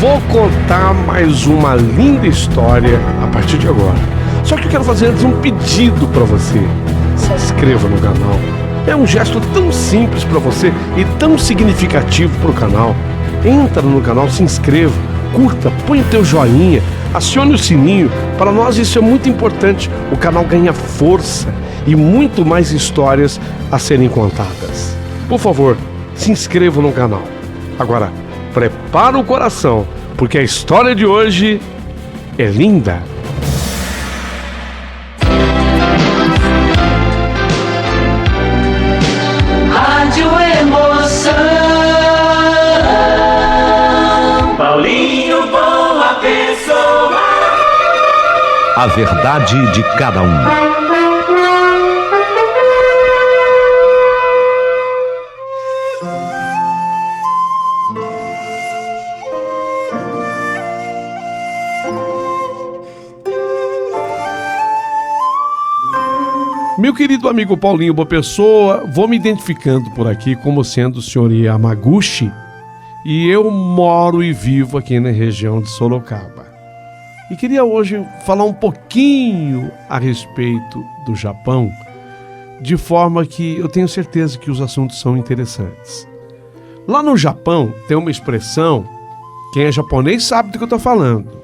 vou contar mais uma linda história a partir de agora. Só que eu quero fazer antes um pedido para você. Se inscreva no canal. É um gesto tão simples para você e tão significativo para o canal. Entra no canal, se inscreva, curta, põe o teu joinha, acione o sininho. Para nós isso é muito importante. O canal ganha força e muito mais histórias a serem contadas. Por favor, se inscreva no canal. Agora, prepara o coração, porque a história de hoje é linda. Rádio Emoção, Paulinho Boa Pessoa. A verdade de cada um. Meu querido amigo Paulinho Boa Pessoa, vou me identificando por aqui como sendo o senhor Yamaguchi e eu moro e vivo aqui na região de Sorocaba. E queria hoje falar um pouquinho a respeito do Japão, de forma que eu tenho certeza que os assuntos são interessantes. Lá no Japão tem uma expressão, quem é japonês sabe do que eu estou falando.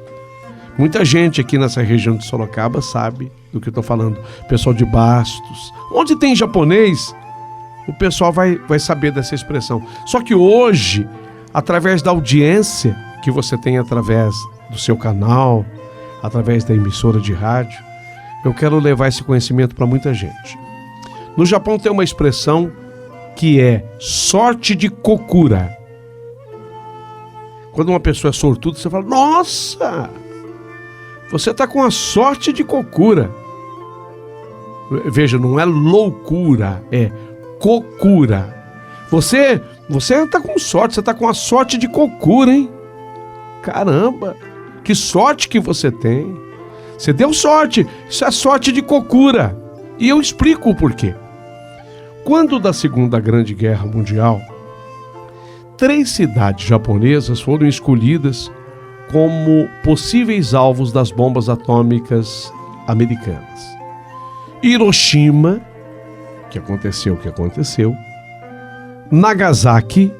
Muita gente aqui nessa região de Sorocaba sabe do que eu estou falando. Pessoal de Bastos. Onde tem japonês, o pessoal vai saber dessa expressão. Só que hoje, através da audiência que você tem através do seu canal, através da emissora de rádio, eu quero levar esse conhecimento para muita gente. No Japão tem uma expressão que é sorte de kokura. Quando uma pessoa é sortuda, você fala, nossa, você está com a sorte de kokura. Veja, não é loucura, é kokura. Você está com sorte, você está com a sorte de kokura, hein? Caramba, que sorte que você tem. Você deu sorte, isso é sorte de kokura. E eu explico o porquê. Quando da Segunda Grande Guerra Mundial, 3 cidades japonesas foram escolhidas como possíveis alvos das bombas atômicas americanas. Hiroshima, que aconteceu o que aconteceu. Nagasaki,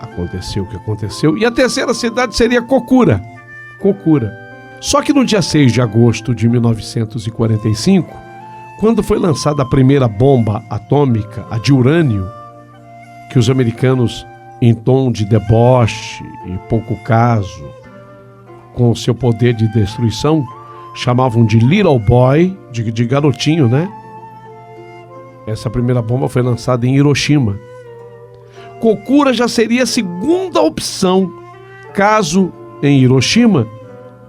aconteceu o que aconteceu. E a terceira cidade seria Kokura. Só que no dia 6 de agosto de 1945, quando foi lançada a primeira bomba atômica, a de urânio, que os americanos, em tom de deboche e pouco caso, com o seu poder de destruição, chamavam de Little Boy, de garotinho, né? Essa primeira bomba foi lançada em Hiroshima. Kokura já seria a segunda opção, caso em Hiroshima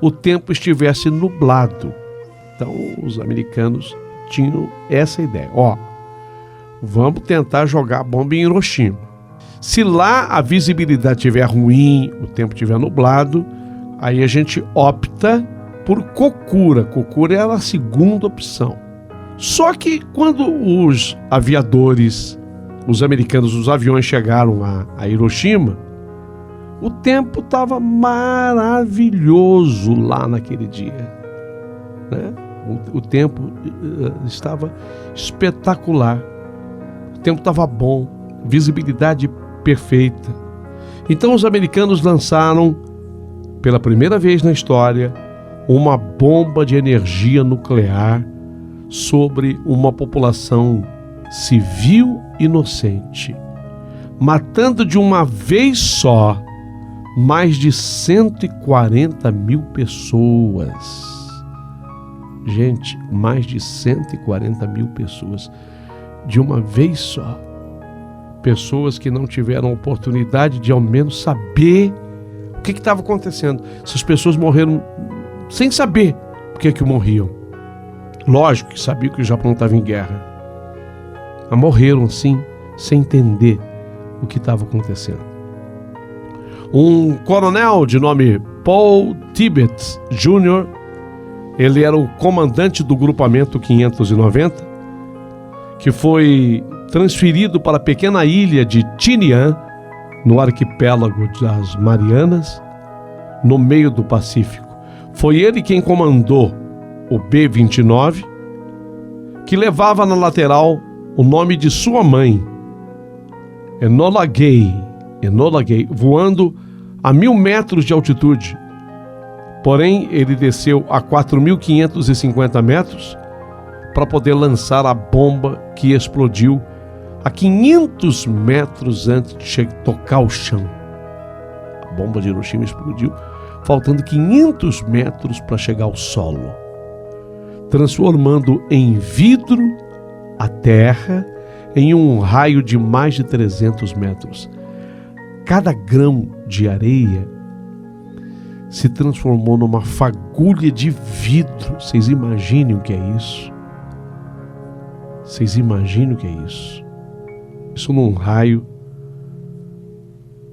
o tempo estivesse nublado. Então os americanos tinham essa ideia. Vamos tentar jogar a bomba em Hiroshima. Se lá a visibilidade estiver ruim, o tempo estiver nublado, aí a gente opta por Kokura. Kokura era a segunda opção. Só que quando os aviadores, os americanos, os aviões chegaram a Hiroshima, o tempo estava maravilhoso lá naquele dia, né? O tempo estava espetacular. O tempo estava bom, visibilidade perfeita. Então os americanos lançaram, pela primeira vez na história, uma bomba de energia nuclear sobre uma população civil inocente, matando de uma vez só mais de 140 mil pessoas. Gente, mais de 140 mil pessoas de uma vez só. Pessoas que não tiveram oportunidade de ao menos saber o que estava acontecendo. Essas pessoas morreram sem saber por que morriam. Lógico que sabiam que o Japão estava em guerra, mas morreram assim, sem entender o que estava acontecendo. Um coronel de nome Paul Tibbets Jr., ele era o comandante do grupamento 590, que foi transferido para a pequena ilha de Tinian, no arquipélago das Marianas, no meio do Pacífico. Foi ele quem comandou o B-29, que levava na lateral o nome de sua mãe, Enola Gay, voando a 1.000 metros de altitude. Porém, ele desceu a 4.550 metros para poder lançar a bomba que explodiu a 500 metros antes de tocar o chão. A bomba de Hiroshima explodiu faltando 500 metros para chegar ao solo, transformando em vidro a terra em um raio de mais de 300 metros. Cada grão de areia se transformou numa fagulha de vidro. Vocês imaginem o que é isso? Vocês imaginam o que é isso? Isso num raio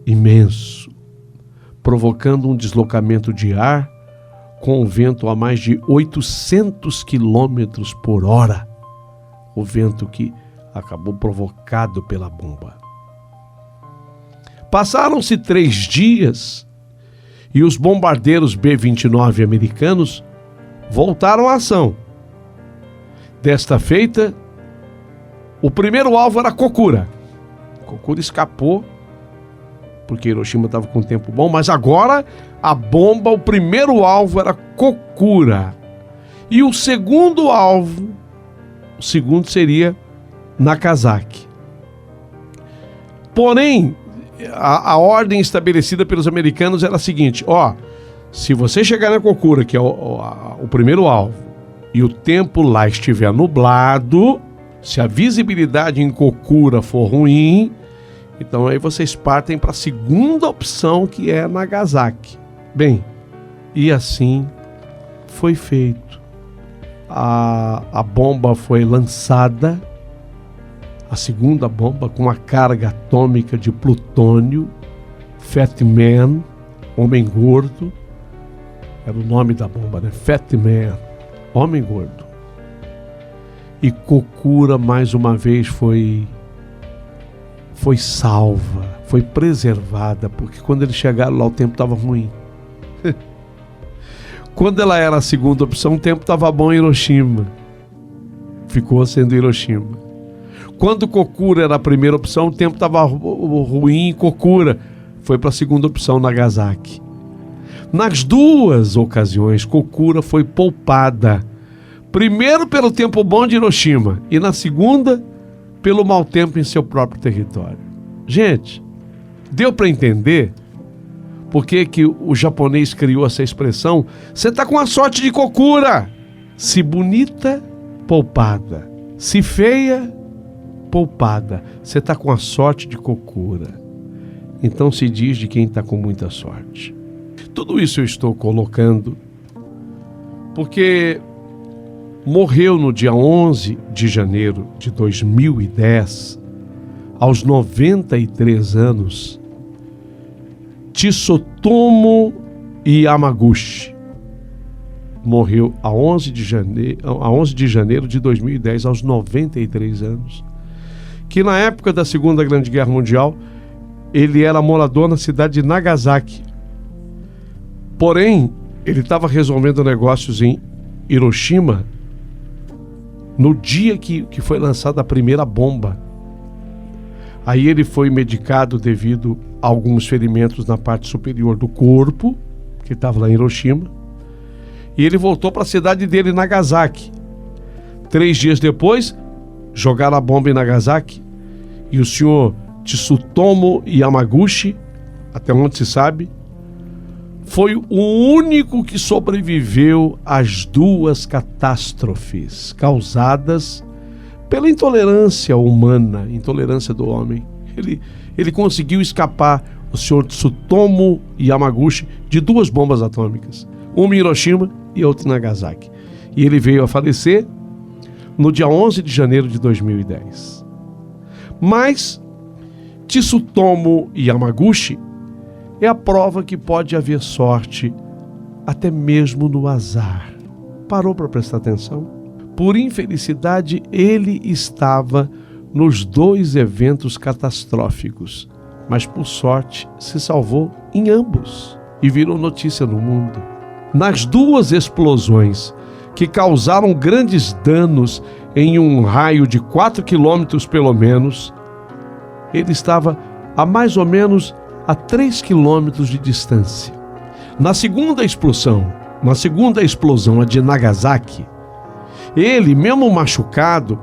imenso, provocando um deslocamento de ar com um vento a mais de 800 quilômetros por hora. O vento que acabou provocado pela bomba. Passaram-se 3 dias e os bombardeiros B-29 americanos voltaram à ação. Desta feita, o primeiro alvo era Kokura. Kokura escapou porque Hiroshima estava com tempo bom, mas agora a bomba, o primeiro alvo era Kokura. E o segundo alvo, o segundo seria Nagasaki. Porém, a ordem estabelecida pelos americanos era a seguinte: se você chegar na Kokura, que é o primeiro alvo, e o tempo lá estiver nublado, se a visibilidade em Kokura for ruim, então aí vocês partem para a segunda opção, que é Nagasaki. Bem, e assim foi feito. A bomba foi lançada, a segunda bomba, com a carga atômica de plutônio, Fat Man, homem gordo, era o nome da bomba, né? Fat Man, homem gordo. E Kokura, mais uma vez, foi salva, foi preservada, porque quando eles chegaram lá o tempo estava ruim. Quando ela era a segunda opção, o tempo estava bom em Hiroshima. Ficou sendo Hiroshima. Quando Kokura era a primeira opção, o tempo estava ruim em Kokura. Foi para a segunda opção, Nagasaki. Nas duas ocasiões, Kokura foi poupada. Primeiro pelo tempo bom de Hiroshima e na segunda pelo mau tempo em seu próprio território. Gente, deu para entender por que o japonês criou essa expressão? Você está com a sorte de Kokura. Se bonita, poupada. Se feia, poupada. Você está com a sorte de Kokura. Então se diz de quem está com muita sorte. Tudo isso eu estou colocando porque morreu no dia 11 de janeiro de 2010, aos 93 anos, Tsutomu Yamaguchi. Morreu a 11 de janeiro de 2010, aos 93 anos. Que na época da Segunda Grande Guerra Mundial, ele era morador na cidade de Nagasaki. Porém, ele estava resolvendo negócios em Hiroshima no dia que foi lançada a primeira bomba. Aí ele foi medicado devido a alguns ferimentos na parte superior do corpo, que estava lá em Hiroshima, e ele voltou para a cidade dele, Nagasaki. 3 dias depois, jogaram a bomba em Nagasaki, e o senhor Tsutomu Yamaguchi, até onde se sabe, foi o único que sobreviveu às 2 catástrofes causadas pela intolerância humana, intolerância do homem. Ele conseguiu escapar, o senhor Tsutomu Yamaguchi, de 2 bombas atômicas, uma em Hiroshima e outra em Nagasaki. E ele veio a falecer no dia 11 de janeiro de 2010. Mas Tsutomu Yamaguchi é a prova que pode haver sorte até mesmo no azar. Parou para prestar atenção? Por infelicidade, ele estava nos 2 eventos catastróficos, mas por sorte se salvou em ambos. e virou notícia no mundo. Nas duas explosões que causaram grandes danos em um raio de 4 quilômetros pelo menos, ele estava a mais ou menos a 3 quilômetros de distância. Na segunda explosão, a de Nagasaki, ele, mesmo machucado,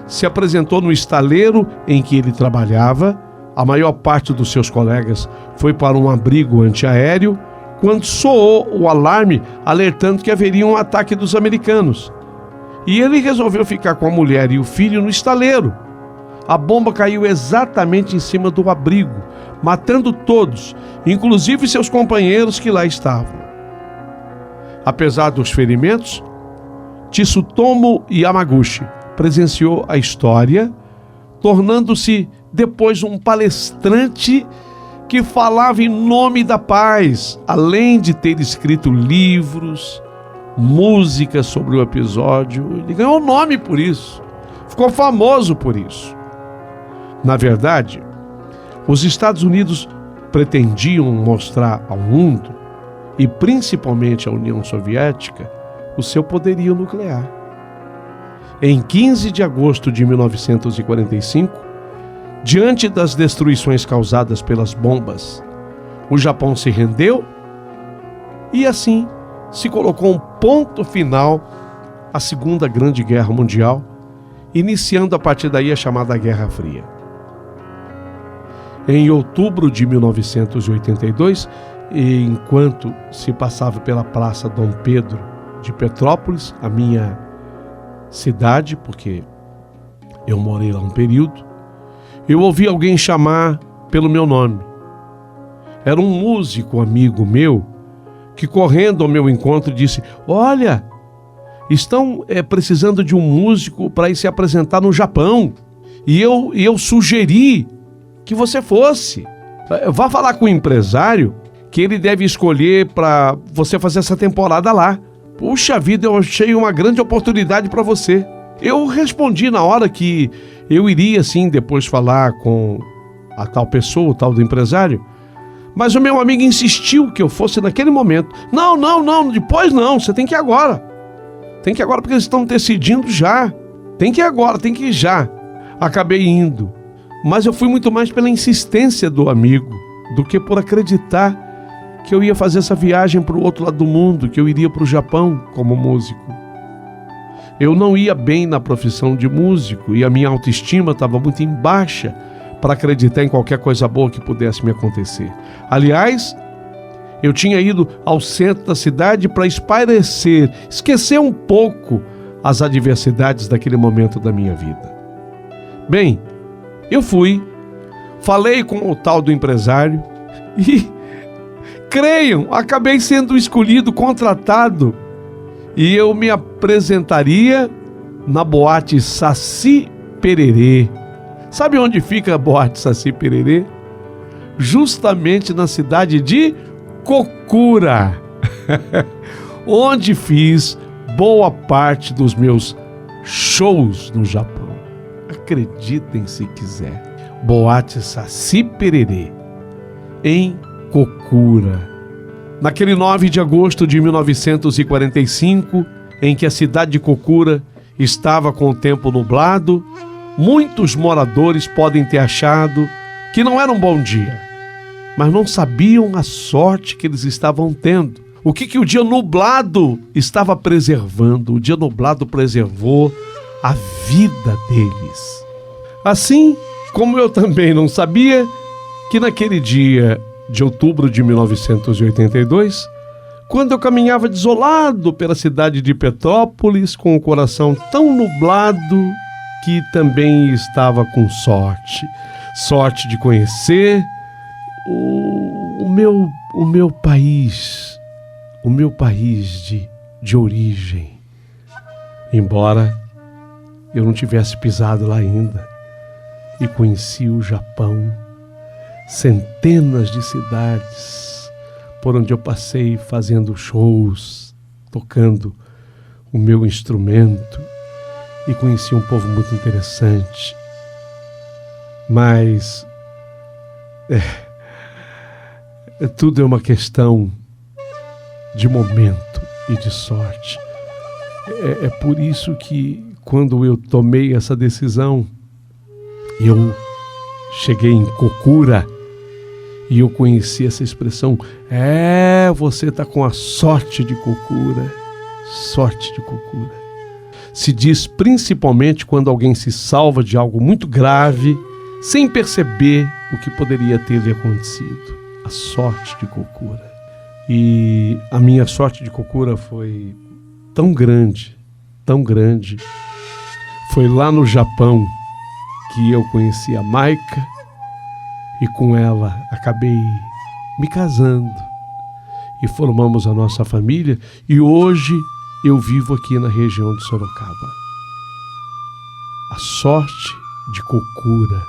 se apresentou no estaleiro em que ele trabalhava. A maior parte dos seus colegas foi para um abrigo antiaéreo quando soou o alarme alertando que haveria um ataque dos americanos. E ele resolveu ficar com a mulher e o filho no estaleiro. A bomba caiu exatamente em cima do abrigo, matando todos, inclusive seus companheiros que lá estavam. Apesar dos ferimentos, Tsutomu Yamaguchi presenciou a história, tornando-se depois um palestrante que falava em nome da paz, além de ter escrito livros, músicas sobre o episódio. Ele ganhou nome por isso, ficou famoso por isso. Na verdade, os Estados Unidos pretendiam mostrar ao mundo, e principalmente à União Soviética, o seu poderio nuclear. Em 15 de agosto de 1945, diante das destruições causadas pelas bombas, o Japão se rendeu e assim se colocou um ponto final à Segunda Grande Guerra Mundial, iniciando a partir daí a chamada Guerra Fria. Em outubro de 1982, enquanto se passava pela Praça Dom Pedro de Petrópolis, a minha cidade, porque eu morei lá um período, eu ouvi alguém chamar pelo meu nome. Era um músico amigo meu que, correndo ao meu encontro, disse: olha, estão precisando de um músico para ir se apresentar no Japão, e eu sugeri que você fosse. Vá falar com o empresário que ele deve escolher para você fazer essa temporada lá. Puxa vida, eu achei uma grande oportunidade para você. Eu respondi na hora que eu iria sim depois falar com a tal pessoa, o tal do empresário, mas o meu amigo insistiu que eu fosse naquele momento. Não, depois não, você tem que ir agora. Tem que ir agora porque eles estão decidindo já. Tem que ir agora, tem que ir já. Acabei indo, mas eu fui muito mais pela insistência do amigo do que por acreditar que eu ia fazer essa viagem para o outro lado do mundo, que eu iria para o Japão como músico. Eu não ia bem na profissão de músico e a minha autoestima estava muito em baixa para acreditar em qualquer coisa boa que pudesse me acontecer. Aliás, eu tinha ido ao centro da cidade para espairecer, esquecer um pouco as adversidades daquele momento da minha vida. Bem, eu fui, falei com o tal do empresário e, creiam, acabei sendo escolhido, contratado, e eu me apresentaria na boate Saci Pererê. Sabe onde fica a boate Saci Pererê? Justamente na cidade de Kokura, onde fiz boa parte dos meus shows no Japão. Acreditem se quiser. Boate Saci Pererê, em Kokura. Naquele 9 de agosto de 1945, em que a cidade de Kokura estava com o tempo nublado, muitos moradores podem ter achado que não era um bom dia, mas não sabiam a sorte que eles estavam tendo. O que o dia nublado estava preservando? O dia nublado preservou a vida deles. Assim como eu também não sabia que naquele dia de outubro de 1982, quando eu caminhava desolado pela cidade de Petrópolis, com o coração tão nublado que também estava com sorte de conhecer o meu país de origem, embora eu não tivesse pisado lá ainda, e conheci o Japão. Centenas de cidades por onde eu passei fazendo shows, tocando o meu instrumento, e conheci um povo muito interessante. Mas tudo é uma questão de momento e de sorte. É por isso que, quando eu tomei essa decisão, eu cheguei em Cocura e eu conheci essa expressão: você está com a sorte de Cocura. Sorte de Cocura. Se diz principalmente quando alguém se salva de algo muito grave, sem perceber o que poderia ter lhe acontecido. A sorte de Cocura. E a minha sorte de Cocura foi tão grande, tão grande. Foi lá no Japão que eu conheci a Maika e com ela acabei me casando e formamos a nossa família, e hoje eu vivo aqui na região de Sorocaba. A sorte de Cocura